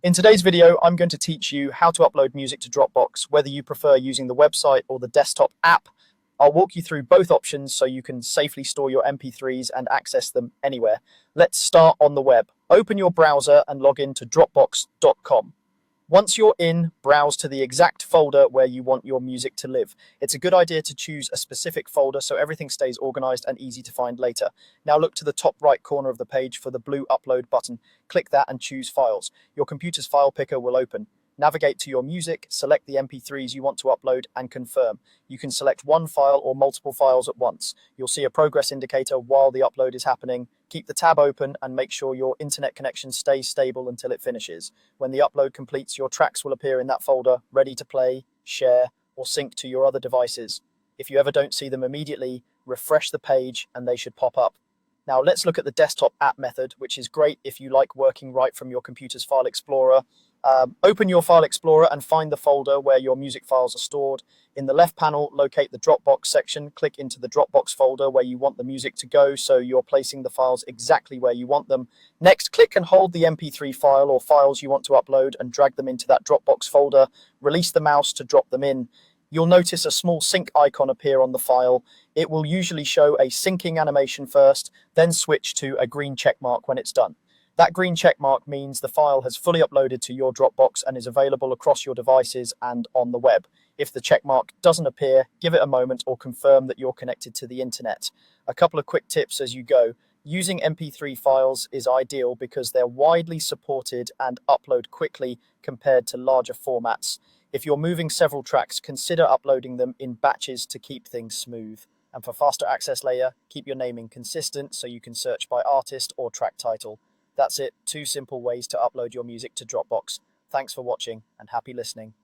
In today's video, I'm going to teach you how to upload music to Dropbox, whether you prefer using the website or the desktop app. I'll walk you through both options so you can safely store your MP3s and access them anywhere. Let's start on the web. Open your browser and log in to Dropbox.com. Once you're in, browse to the exact folder where you want your music to live. It's a good idea to choose a specific folder so everything stays organized and easy to find later. Now look to the top right corner of the page for the blue upload button. Click that and choose files. Your computer's file picker will open. Navigate to your music, select the MP3s you want to upload, and confirm. You can select one file or multiple files at once. You'll see a progress indicator while the upload is happening. Keep the tab open and make sure your internet connection stays stable until it finishes. When the upload completes, your tracks will appear in that folder, ready to play, share, or sync to your other devices. If you ever don't see them immediately, refresh the page and they should pop up. Now let's look at the desktop app method, which is great if you like working right from your computer's file explorer. Open your file explorer and find the folder where your music files are stored. In the left panel, locate the Dropbox section. Click into the Dropbox folder where you want the music to go, so you're placing the files exactly where you want them. Next, click and hold the MP3 file or files you want to upload and drag them into that Dropbox folder. Release the mouse to drop them in. You'll notice a small sync icon appear on the file. It will usually show a syncing animation first, then switch to a green check mark when it's done. That green check mark means the file has fully uploaded to your Dropbox and is available across your devices and on the web. If the check mark doesn't appear, give it a moment or confirm that you're connected to the internet. A couple of quick tips as you go. Using MP3 files is ideal because they're widely supported and upload quickly compared to larger formats. If you're moving several tracks, consider uploading them in batches to keep things smooth. And for faster access layer, keep your naming consistent so you can search by artist or track title. That's it, 2 simple ways to upload your music to Dropbox. Thanks for watching and happy listening.